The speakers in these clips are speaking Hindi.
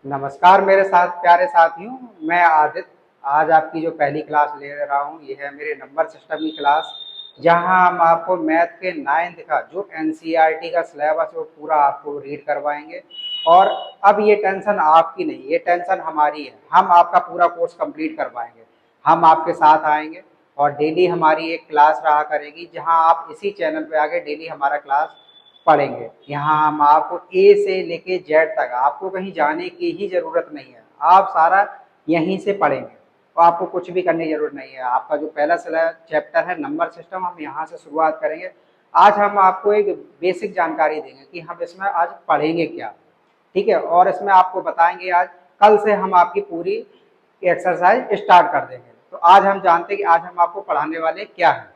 नमस्कार मेरे साथ प्यारे साथियों। मैं आदित्य आज आपकी जो पहली क्लास ले रहा हूँ ये है मेरे नंबर सिस्टम की क्लास, जहाँ हम आपको मैथ के 9th का जो एनसीईआरटी का सिलेबस है वो पूरा आपको रीड करवाएंगे। और अब ये टेंशन आपकी नहीं, ये टेंशन हमारी है। हम आपका पूरा कोर्स कंप्लीट करवाएंगे, हम आपके साथ आएंगे और डेली हमारी एक क्लास रहा करेगी, जहाँ आप इसी चैनल पे आके डेली हमारा क्लास पढ़ेंगे। यहाँ हम आपको ए से लेके जेड तक, आपको कहीं जाने की ही ज़रूरत नहीं है। आप सारा यहीं से पढ़ेंगे तो आपको कुछ भी करने की ज़रूरत नहीं है। आपका जो पहला चैप्टर है नंबर सिस्टम, हम यहाँ से शुरुआत करेंगे। आज हम आपको एक बेसिक जानकारी देंगे कि हम इसमें आज पढ़ेंगे क्या, ठीक है। और इसमें आपको बताएंगे आज, कल से हम आपकी पूरी एक्सरसाइज स्टार्ट कर देंगे। तो आज हम जानते हैं कि आज हम आपको पढ़ाने वाले क्या है।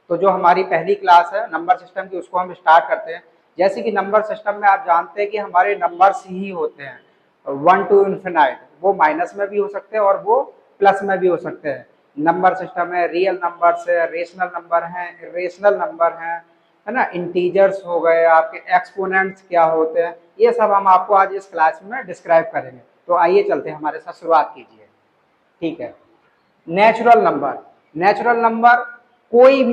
तो जो हमारी पहली क्लास है नंबर सिस्टम की, उसको हम स्टार्ट करते हैं। जैसे कि नंबर सिस्टम में आप जानते हैं कि हमारे नंबर्स ही होते हैं 1 to इन्फिनाइट। वो माइनस में भी हो सकते हैं और वो प्लस में भी हो सकते हैं। नंबर सिस्टम में रियल नंबर्स है, रेशनल नंबर हैं, इरेशनल नंबर हैं, है ना, इंटीजर्स हो गए, आपके एक्सपोनेंट्स क्या होते हैं, ये सब हम आपको आज इस क्लास में डिस्क्राइब करेंगे। तो आइए चलते हैं, हमारे साथ शुरुआत कीजिए, ठीक है। नेचुरल नंबर, नेचुरल नंबर कोई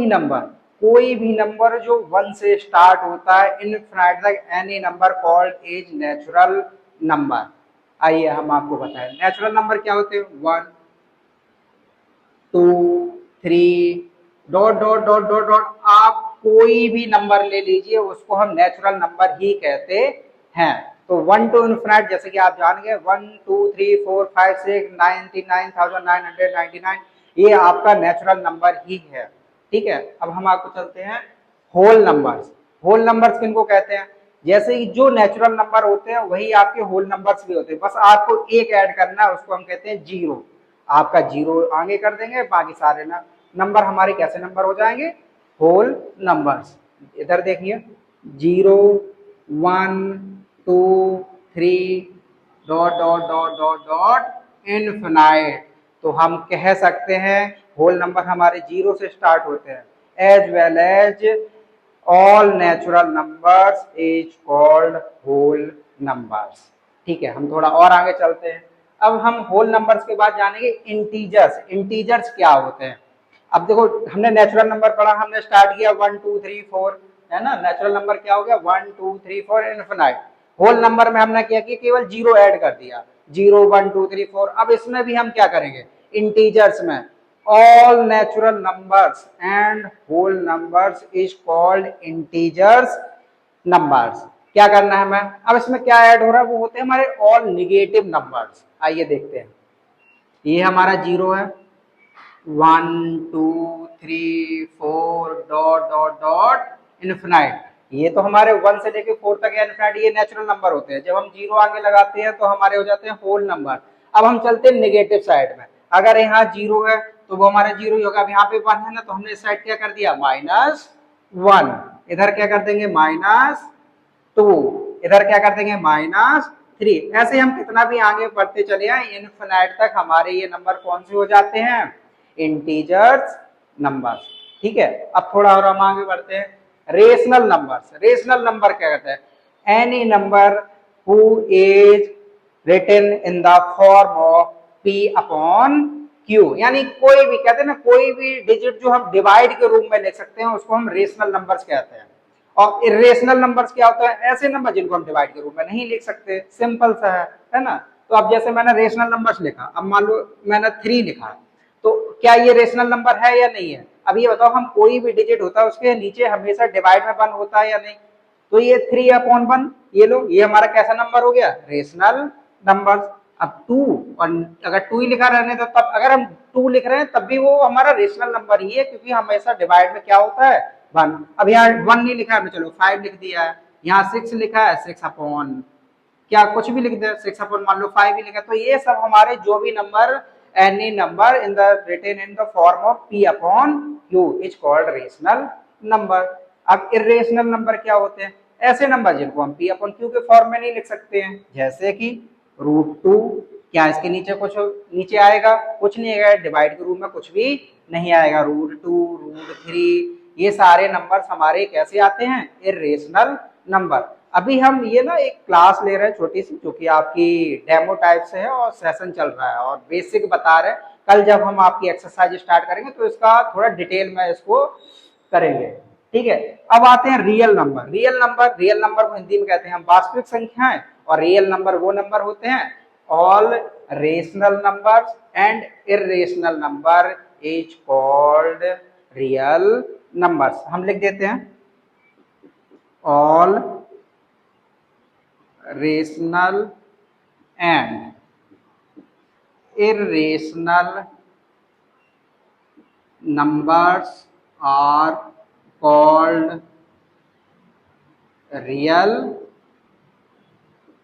भी नंबर जो 1 से स्टार्ट होता है इनफिनिट तक, any number called is natural number. आइए हम आपको बताएं नेचुरल नंबर क्या होते हैं। 1 2 3 dot dot dot dot dot, आप कोई भी नंबर ले लीजिए, उसको हम नेचुरल नंबर ही कहते हैं। तो 1 to इन्फिनिट, जैसे कि आप जान गए 1 2 3 4 5 6 99,999, ये आपका नेचुरल नंबर ही है, ठीक है। अब हम आपको चलते हैं होल नंबर्स। होल नंबर्स किनको कहते हैं? जैसे कि जो नेचुरल नंबर होते हैं वही आपके होल नंबर्स भी होते हैं, बस आपको एक ऐड करना है, उसको हम कहते हैं जीरो। आपका जीरो आगे कर देंगे, बाकी सारे नंबर हमारे कैसे नंबर हो जाएंगे? Whole numbers. इधर देखिए 0 1 2 3 dot dot dot dot dot infinite. तो हम कह सकते हैं होल नंबर हमारे जीरो से स्टार्ट होते हैं। As well as all natural numbers is called whole numbers, ठीक है। हम थोड़ा और आगे चलते हैं। अब हम होल नंबर्स के बाद जानेंगे इंटीजर्स। इंटीजर्स क्या होते हैं? अब देखो, हमने नेचुरल नंबर पढ़ा, हमने स्टार्ट किया 1 2 3 4, है ना। नेचुरल नंबर क्या हो गया? 1 2 3 4 इनफिनाइट। होल नंबर में हमने क्या किया? केवल जीरो ऐड कर दिया, 0 1 2 3 4। अब इसमें भी हम क्या करेंगे? इंटीजर्स में all natural numbers and whole numbers is called integers numbers। क्या करना है हमें? अब इसमें क्या ऐड हो रहा है? वो होते हैं हमारे all negative numbers। आइए देखते हैं। ये हमारा जीरो है, 1 2 3 4 डॉट डॉट डॉट इनफिनाइट। ये तो हमारे 1 से लेके 4 तक इनफिनाइट, ये नेचुरल नंबर होते हैं। जब हम जीरो आगे लगाते हैं तो हमारे हो जाते हैं होल नंबर। अब हम चलते हैं नेगेटिव साइड में। अगर यहाँ जीरो है तो वो हमारा जीरो ही होगा। अब यहाँ पे 1 है ना, तो हमने इस साइड क्या कर दिया? -1। इधर क्या कर देंगे? -2। इधर क्या कर देंगे? -3। ऐसे हम कितना भी आगे बढ़ते चले आए, इनफिनाइट तक हमारे ये नंबर कौन से हो जाते हैं? इंटीजर्स नंबर्स, ठीक है। अब थोड़ा और हम आगे बढ़ते हैं। Rational numbers. रेशनल नंबर क्या कहते हैं? Any number who is written in the form of p upon q, यानी कोई भी, कहते हैं ना, कोई भी डिजिट जो हम डिवाइड के रूप में लिख सकते हैं उसको हम रेशनल नंबर्स कहते हैं। और इरेशनल नंबर्स क्या होता है? ऐसे नंबर जिनको हम डिवाइड के रूप में नहीं लिख सकते। सिंपल सा है ना। तो अब जैसे मैंने रेशनल नंबर्स लिखा, अब मान लो मैंने 3 लिखा, तो क्या ये रेशनल नंबर है या नहीं है? अब ये बताओ, हम कोई भी डिजिट होता है उसके नीचे हमेशा डिवाइड में 1 होता है या नहीं? तो ये 3/1, ये लो, ये हमारा कैसा नंबर हो गया? Rational number. अब 2, और अगर 2 ही लिखा रहने तो तब, अगर हम 2 लिख रहे हैं तब भी वो हमारा रेशनल नंबर ही है, क्योंकि हमेशा डिवाइड में क्या होता है? 1। अब यहाँ 1 नहीं लिखा है, हमने चलो 5 लिख दिया है। यहाँ 6 लिखा है, 6 अपॉन, क्या कुछ भी लिख दे, 6 अपॉन मान लो 5 ही लिखा। तो ये सब हमारे जो भी number, any number in the written in the form of p upon q is called rational number. अब इरेशनल नंबर क्या होते हैं? ऐसे नंबर जिनको हम p अपॉन q के फॉर्म में नहीं लिख सकते हैं, जैसे कि √2। क्या इसके नीचे कुछ नीचे आएगा? कुछ नहीं आएगा। डिवाइड के रूप में कुछ भी नहीं आएगा। √2 √3, ये सारे नंबर्स हमारे कैसे आते हैं? Irrational number. अभी हम ये ना एक क्लास ले रहे हैं छोटी सी, जो कि आपकी डेमो टाइप से है और सेशन चल रहा है और बेसिक बता रहे हैं। कल जब हम आपकी एक्सरसाइज स्टार्ट करेंगे तो इसका थोड़ा डिटेल में इसको करेंगे। ठीक है, अब आते हैं रियल नंबर। रियल नंबर को हिंदी में कहते हैं हम वास्तविक संख्याएं, और रियल नंबर वो नंबर होते हैं all rational numbers and irrational number is called real numbers. हम लिख देते हैं all rational and irrational numbers are called real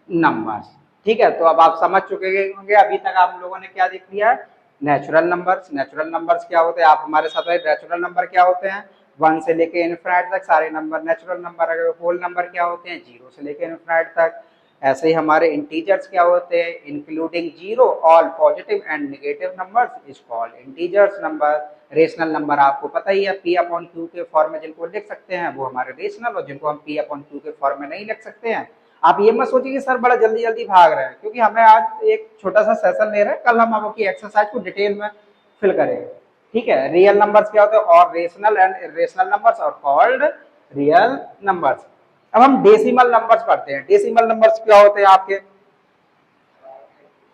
numbers। ठीक है, तो अब आप समझ चुके होंगे अभी तक आप लोगों ने क्या देख लिया है, नेचुरल नंबर्स। नेचुरल नंबर्स क्या होते हैं, आप हमारे साथ नेचुरल नंबर क्या होते हैं, 1 से लेके इनफिनिट तक सारे नंबर नेचुरल नंबर। अगर होल नंबर क्या होते हैं, 0 से लेके इनफिनिट तक। ऐसे ही हमारे इंटीजर्स क्या होते हैं, including 0 all positive and negative numbers is called integers number. Rational number आपको पता ही है, पी अपॉन क्यू के फॉर्म में जिनको लिख सकते हैं वो हमारे रेशनल, और जिनको हम पी अपॉन क्यू के फॉर्म में नहीं लिख सकते हैं। आप ये मत सोचिए कि सर बड़ा जल्दी जल्दी भाग रहे हैं, क्योंकि हमें आज एक छोटा सा सेशन ले रहे हैं, कल हम आपकी एक्सरसाइज को डिटेल में फिल करेंगे। ठीक है, रियल नंबर्स क्या होते हैं, और रेशनल एंड इरेशनल नंबर्स और कॉल्ड रियल नंबर्स। अब हम डेसिमल नंबर्स पढ़ते हैं। डेसिमल नंबर्स क्या होते हैं आपके,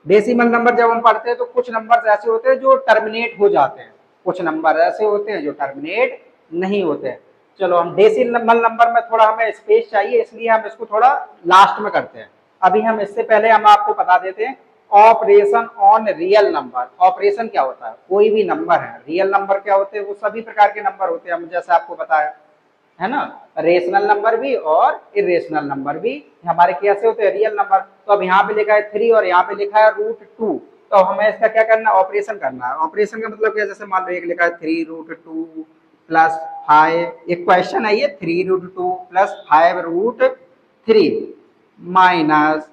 डेसिमल नंबर जब हम पढ़ते हैं तो कुछ नंबर्स ऐसे होते हैं जो टर्मिनेट हो जाते हैं, कुछ नंबर ऐसे होते हैं जो टर्मिनेट नहीं होते हैं। चलो हम डेसिमल नंबर में थोड़ा हमें स्पेस चाहिए, इसलिए हम इसको थोड़ा लास्ट में करते हैं। अभी हम इससे पहले हम आपको बता देते हैं operation on real number. Operation क्या होता है, कोई भी नंबर है, रियल नंबर क्या होते हैं, वो सभी प्रकार के नंबर होते हैं, जैसे आपको बताया है ना। रेशनल नंबर भी और इरेशनल नंबर भी हमारे कैसे होते हैं, रियल नंबर। तो अब यहाँ पे लिखा है 3 और यहाँ पे लिखा है √2, तो हमें इसका क्या करना है, ऑपरेशन करना है। ऑपरेशन का मतलब क्या, जैसे मान लो एक लिखा है 3√2 प्लस 5, एक क्वेश्चन है ये, 3√2 प्लस 5√3 माइनस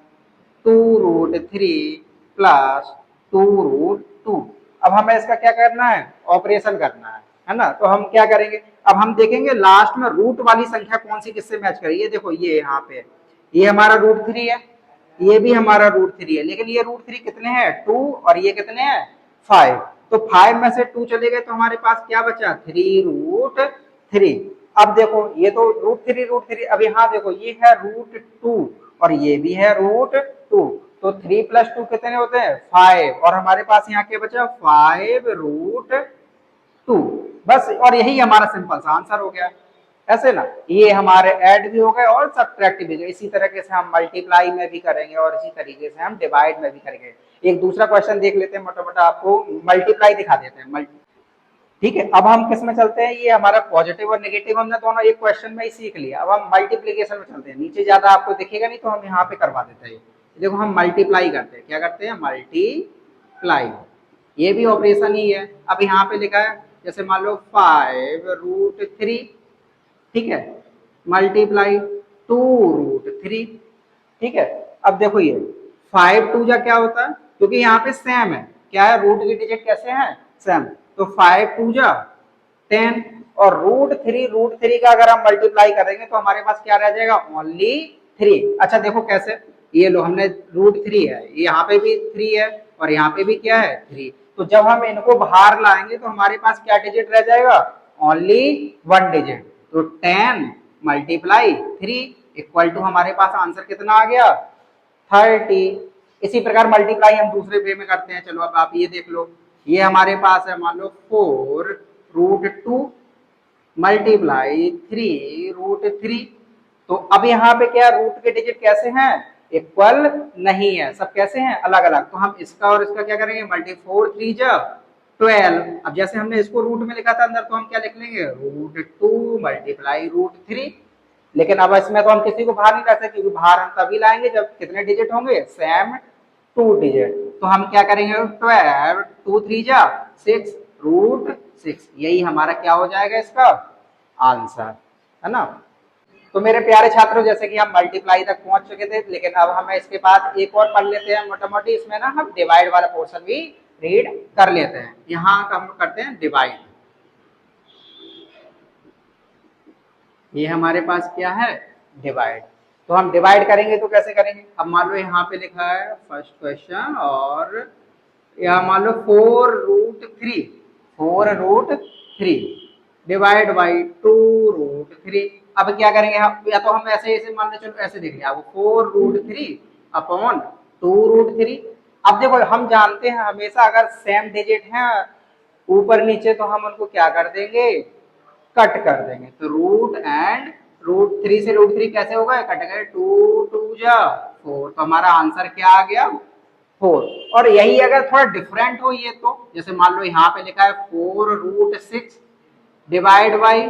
2√3 प्लस 2√2। अब हमें इसका क्या करना है, ऑपरेशन करना है ना। तो हम क्या करेंगे, अब हम देखेंगे लास्ट में रूट वाली संख्या कौन सी किससे मैच करेगी। ये देखो ये यहाँ पे ये हमारा √3 है, ये भी हमारा √3 है, लेकिन ये √3 कितने हैं, 2, और ये कितने हैं, 5। तो 5 में से 2 चले गए तो हमारे पास क्या बचा, 3√3। अब देखो ये तो √3 अब यहाँ देखो ये है √2 और ये भी है √2, तो 3 + 2 कितने होते हैं, 5, और हमारे पास यहाँ क्या बचा, 5√2 बस। और यही हमारा सिंपल सा आंसर हो गया। ऐसे ना, ये हमारे ऐड भी हो गए और सब्ट्रैक्ट भी हो गए। इसी तरीके से हम मल्टीप्लाई में भी करेंगे और इसी तरीके से हम डिवाइड में भी करेंगे। एक दूसरा क्वेश्चन देख लेते हैं, मोटा मोटा आपको मल्टीप्लाई दिखा देते हैं। ठीक है, अब हम किस में चलते हैं, ये हमारा पॉजिटिव और नेगेटिव हमने दोनों एक क्वेश्चन में ही सीख लिया। अब हम मल्टीप्लीकेशन में चलते हैं, नीचे ज्यादा आपको दिखेगा नहीं तो हम यहाँ पे करवा देते हैं। देखो हम मल्टीप्लाई करते हैं, क्या करते हैं, मल्टीप्लाई, ये भी ऑपरेशन ही है। अब यहाँ पे लिखा है जैसे मान लो 5√3, ठीक है, मल्टीप्लाई 2√3, ठीक है। अब देखो ये 5 2 जा क्या होता है, क्योंकि यहाँ पे सेम है, क्या है, रूट की डिजिट कैसे है, सेम। तो 5 2 जा 10, और √3 का अगर हम मल्टीप्लाई करेंगे तो हमारे पास क्या रह जाएगा, ओनली 3। अच्छा देखो कैसे, ये लो हमने √3 है, यहाँ पे भी 3 है और यहाँ पे भी क्या है, 3। तो जब हम इनको बाहर लाएंगे तो हमारे पास क्या डिजिट रह जाएगा, ओनली 1 डिजिट। तो 10 × 3 इक्वल टू हमारे पास आंसर कितना आ गया, 30। इसी प्रकार मल्टीप्लाई हम दूसरे वे में करते हैं। चलो अब आप ये देख लो, ये हमारे पास है मान लो 4√2 मल्टीप्लाई 3√3। तो अब यहाँ पे क्या, रूट के डिजिट कैसे हैं, इक्वल नहीं है, सब कैसे हैं, अलग अलग। तो हम इसका और इसका क्या करेंगे, मल्टी 4 3 जा 12। अब जैसे हमने इसको रूट में लिखा था अंदर, तो हम क्या लिख लेंगे, √2 मल्टीप्लाई √3। लेकिन अब इसमें तो हम किसी को बाहर नहीं ला सकते, क्योंकि बाहर हम तभी लाएंगे जब कितने डिजिट होंगे, सेम 2 डिजिट। तो हम क्या करेंगे, 12 2 3 जा 6 √6, यही हमारा क्या हो जाएगा इसका आंसर, है ना। तो मेरे प्यारे छात्रों, जैसे कि हम मल्टीप्लाई तक पहुंच चुके थे, लेकिन अब हमें इसके बाद एक और पढ़ लेते हैं मोटा मोटी। इसमें ना हम डिवाइड वाला पोर्शन भी रीड कर लेते हैं। यहाँ हम करते हैं डिवाइड। ये हमारे पास क्या है, डिवाइड। तो हम डिवाइड करेंगे तो कैसे करेंगे? अब मान लो यहाँ पे लिखा है फर्स्ट क्वेश्चन, और यहाँ मान लो 4√3, 4√3 डिवाइड बाई 2√3। अब क्या करेंगे हम? या तो हम ऐसे ऐसे मान लो, चलो ऐसे देख लिया, अब 4√3 अपॉन 2√3। अब देखो हम जानते हैं हमेशा अगर सेम डिजिट है ऊपर नीचे तो हम उनको क्या कर देंगे? कट कर देंगे। तो √3 से √3 कैसे होगा? कट गए, 2 2 जा 4, तो हमारा आंसर क्या आ गया? 4। और यही अगर थोड़ा डिफरेंट हो ये, तो जैसे मान लो यहाँ पे लिखा है 4√6 डिवाइड बाई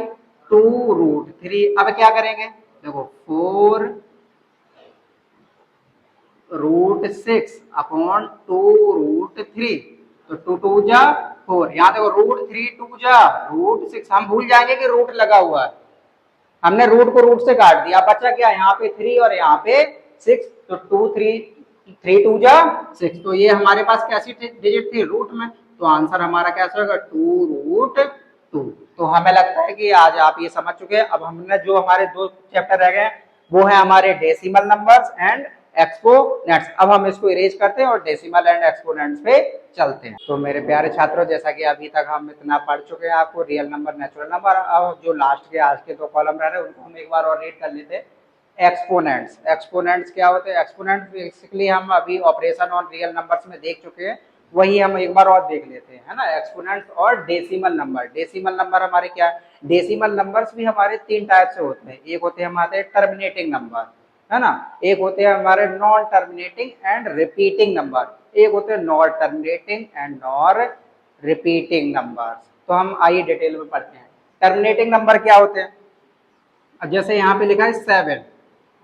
2√3। अब क्या करेंगे? देखो 4√6 अपॉन 2√3, तो 2 2 जा 4। यहाँ देखो √3 2 जा √6, हम भूल जाएंगे कि रूट लगा हुआ है, हमने रूट को रूट से काट दिया, बचा क्या? यहाँ पे 3 और यहाँ पे 6, तो 3 2 जा 6, तो ये हमारे पास कैसी डिजिट थी? रूट में। तो आंसर हमारा कैसा होगा? 2√2। तो हमें लगता है कि आज आप ये समझ चुके हैं। अब हमने जो हमारे 2 चैप्टर रह गए वो है हमारे डेसिमल नंबर्स एंड एक्सपोनेंट्स। अब हम इसको इरेज करते हैं और डेसिमल एंड एक्सपोनेंट्स पे चलते हैं। तो मेरे प्यारे छात्रों, जैसा कि अभी तक हम इतना पढ़ चुके हैं आपको रियल नंबर, नेचुरल नंबर, अब जो लास्ट के आज के 2 कॉलम रह रहे हैं उनको हम एक बार और रीड कर लेते हैं। एक्सपोनेंट्स, एक्सपोनेंट्स क्या होते हैं? एक्सपोनेंट्स बेसिकली हम अभी ऑपरेशन ऑन रियल नंबर्स में देख चुके हैं, वही हम एक बार और देख लेते हैं, है ना। एक्सपोनेंट्स और डेसिमल नंबर। डेसिमल नंबर हमारे क्या है? डेसिमल नंबर्स भी हमारे 3 टाइप से होते हैं। एक होते हैं हमारे टर्मिनेटिंग नंबर, है ना, एक होते हैं हमारे non terminating and repeating number, एक होते हैं non terminating and non repeating number. तो हम आइए डिटेल में पढ़ते हैं। टर्मिनेटिंग नंबर क्या होते हैं? अब जैसे यहाँ पे लिखा है 7,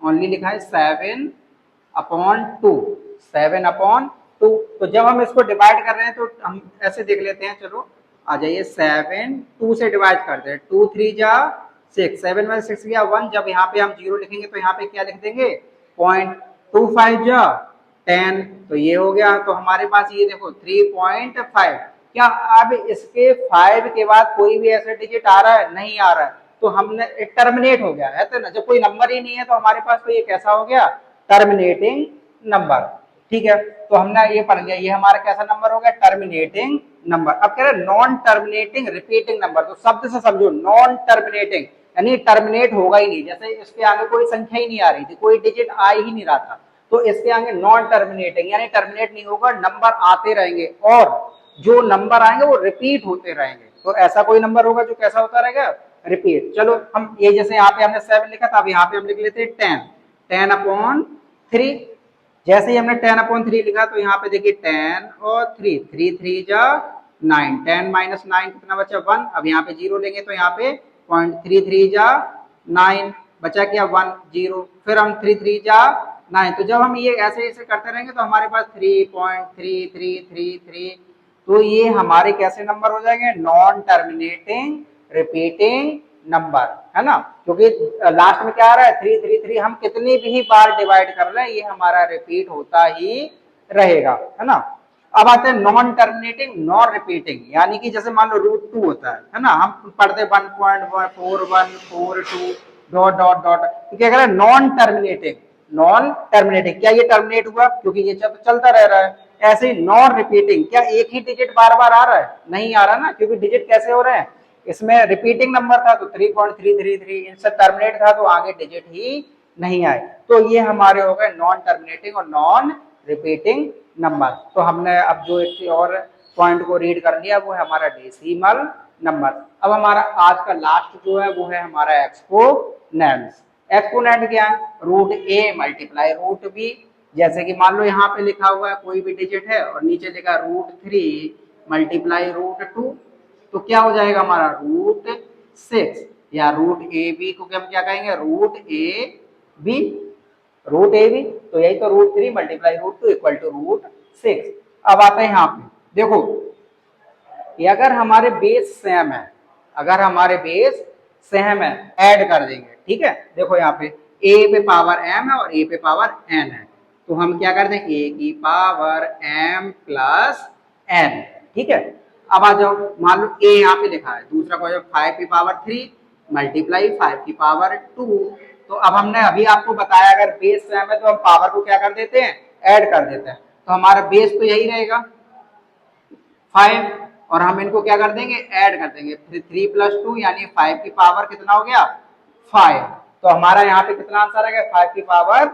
ओनली लिखा है 7/2, 7/2। तो जब हम इसको डिवाइड कर रहे हैं तो हम ऐसे देख लेते हैं, चलो आ जाइए, 7 2 से डिवाइड करते हैं, 2 3 जा 6, 7 में 6 गया 1, जब यहाँ पे हम 0 लिखेंगे तो यहाँ पे क्या लिख देंगे? 0.25 जा 10, तो ये हो गया। तो हमारे पास ये देखो 3.5। क्या अब इसके 5 के बाद कोई भी ऐसा डिजिट आ रहा है? नहीं आ रहा है, तो हमने टर्मिनेट हो गया है, तो ना, जब कोई नंबर ही नहीं है तो हमारे पास तो ये कैसा हो गया? Terminating number. ठीक है, तो हमने ये पढ़ लिया, ये हमारा कैसा नंबर हो गया? Terminating number. अब कह रहे नॉन टर्मिनेटिंग रिपीटिंग नंबर, तो शब्द से समझो, नॉन टर्मिनेटिंग यानी टर्मिनेट होगा ही नहीं, जैसे इसके आगे कोई संख्या ही नहीं आ रही थी, कोई डिजिट आ ही नहीं रहा था, तो इसके आगे नॉन टर्मिनेटिंग यानी टर्मिनेट नहीं होगा, नंबर आते रहेंगे और जो नंबर आएंगे वो रिपीट होते रहेंगे। तो ऐसा कोई नंबर होगा जो कैसा होता रहेगा? रिपीट। चलो हम ये, जैसे यहाँ पे हमने 7 लिखा था, अब यहाँ पे हम लिख लेते हैं 10, 10/3। जैसे ही हमने 10/3 लिखा तो यहाँ पे देखिए 10 और 3, 3 3 जा 9, 10 माइनस 9 कितना बचा? 1। अब यहाँ पे 0 लेंगे तो यहाँ पे 0.33 जा 9, बचा क्या? 1 0, फिर हम 3 3 जा 9। तो जब हम ये ऐसे ऐसे करते रहेंगे तो हमारे पास 3.3333, तो ये हमारे कैसे नंबर हो जाएंगे? नॉन टर्मिनेटिंग रिपीटिंग नंबर, है ना, क्योंकि लास्ट में क्या आ रहा है? 333, हम कितनी भी बार डिवाइड कर रहे हैं ये हमारा रिपीट होता ही रहेगा, है ना। अब आते हैं नॉन टर्मिनेटिंग नॉन रिपीटिंग, यानी कि जैसे मान लो √2 होता है ना, हम पढ़ते 1.4142 डॉट डॉट डॉट, तो क्या कह रहा है? नॉन टर्मिनेटिंग, नॉन टर्मिनेटिंग, क्या ये टर्मिनेट हुआ? क्योंकि ये चलता रह रहा है। ऐसे ही नॉन रिपीटिंग, क्या एक ही डिजिट बार बार आ रहा है? नहीं आ रहा ना, क्योंकि डिजिट कैसे हो रहे हैं? इसमें रिपीटिंग नंबर था तो 3.333, इनसे टर्मिनेट था तो आगे डिजिट ही नहीं आए, तो ये हमारे हो गए नॉन टर्मिनेटिंग और नॉन रिपीटिंग नंबर। तो हमने अब जो एक और पॉइंट को रीड कर लिया वो है हमारा डेसिमल नंबर। अब हमारा आज का लास्ट जो है वो है हमारा एक्सपोनेंट्स। एक्सपोनेंट क्या है? √a multiply √b। जैसे कि मान लो यहाँ पे लिखा हुआ है कोई भी डिजिट है और नीचे लिखा √3 मल्टीप्लाई √2, तो क्या हो जाएगा हमारा? √6, या √ab को हम क्या कहेंगे? √ab, √ab, तो यही तो √3 मल्टीप्लाई √2 इक्वल टू √6। अब आता है यहाँ पे, देखो ये अगर हमारे बेस सेम है, अगर हमारे बेस सेम है, ऐड कर देंगे, ठीक है। देखो यहाँ पे a पे पावर m है और a पे पावर n है, तो हम क्या कर दें? a की पावर m प्लस n, ठीक है। अब आ जाओ, मान लो a यहाँ पे लिखा है, दूसरा क्वेश्चन 5 की पावर 3 मल्टीप्लाई 5 की पावर 2, तो अब हमने अभी आपको बताया अगर बेस सेम है तो हम पावर को क्या कर देते हैं, ऐड कर देते हैं। तो हमारा बेस तो यही रहेगा 5 और हम इनको क्या कर देंगे, ऐड कर देंगे। 3 + 2 यानी 5 की पावर कितना हो गया, 5। तो हमारा यहाँ पे कितना आंसर आ गया, 5 की पावर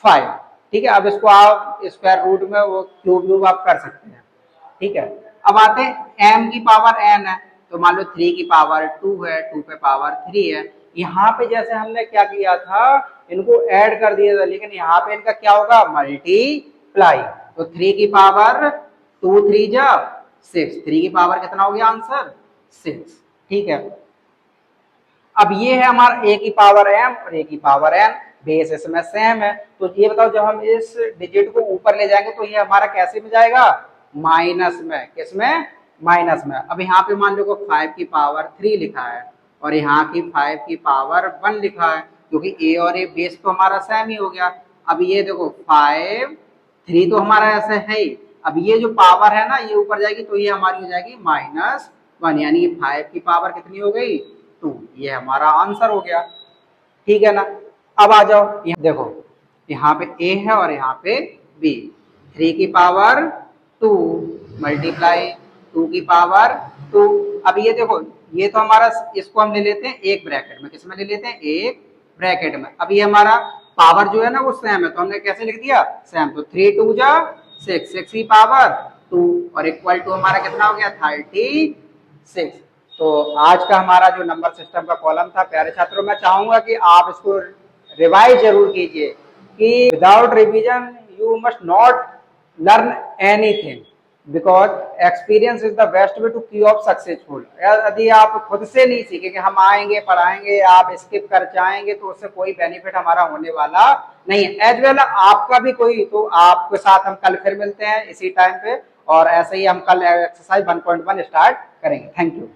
5। ठीक है, अब इसको आप स्क्वायर रूट में वो क्यूब आप कर सकते हैं। ठीक है, अब आते हैं m की पावर n है, तो मान लो 3 की पावर 2 है, 2 पे पावर 3 है। यहाँ पे जैसे हमने क्या किया था, इनको ऐड कर दिया था, लेकिन यहाँ पे इनका क्या होगा, मल्टीप्लाई। तो 3 की पावर 2 3 जा 6, 3 की पावर कितना हो गया आंसर, 6। ठीक है, अब ये है हमारा a की पावर m और a की पावर n, बेस इसमें सेम है। तो ये बताओ जब हम इस डिजिट को ऊपर ले जाएंगे तो ये हमारा कैसे में जाएगा, माइनस में। किसमें, माइनस में। अब यहाँ पे मान लो 5 की पावर 3 लिखा है और यहाँ की 5 की पावर 1 लिखा है, क्योंकि a और a बेस तो हमारा सेम ही हो गया। अब ये देखो 5 3 तो हमारा ऐसे है ही, अब ये जो पावर है ना ये ऊपर जाएगी तो ये हमारी हो जाएगी -1, यानी 5 की पावर कितनी हो गई, 2। ये हमारा आंसर हो गया। ठीक है ना, अब आ जाओ देखो यहाँ पे a है और यहाँ पे b। 3 की पावर 2 मल्टीप्लाई 2 की पावर 2। अब ये देखो ये तो हमारा, इसको हम ले लेते हैं एक ब्रैकेट में, किसमें ले लेते हैं, एक ब्रैकेट में। अब ये हमारा पावर जो है ना वो सेम है, तो हमने कैसे लिख दिया, सेम। तो 3 2 जा 6, 6 की पावर 2 और इक्वल टू हमारा कितना हो गया, 36। तो आज का हमारा जो नंबर सिस्टम का कॉलम था, प्यारे छात्रों मैं चाहूंगा कि आप इसको रिवाइज जरूर कीजिए कि without revision you must not learn anything, because experience is the best way to key of successful. यदि आप खुद से नहीं सीखेंगे, हम आएंगे पढ़ाएंगे आप स्किप कर जाएंगे तो उससे कोई बेनिफिट हमारा होने वाला नहीं है। एज वेल आपका भी कोई, तो आपके साथ हम कल फिर मिलते हैं इसी टाइम पे, और ऐसे ही हम कल एक्सरसाइज 1.1 स्टार्ट करेंगे। Thank you.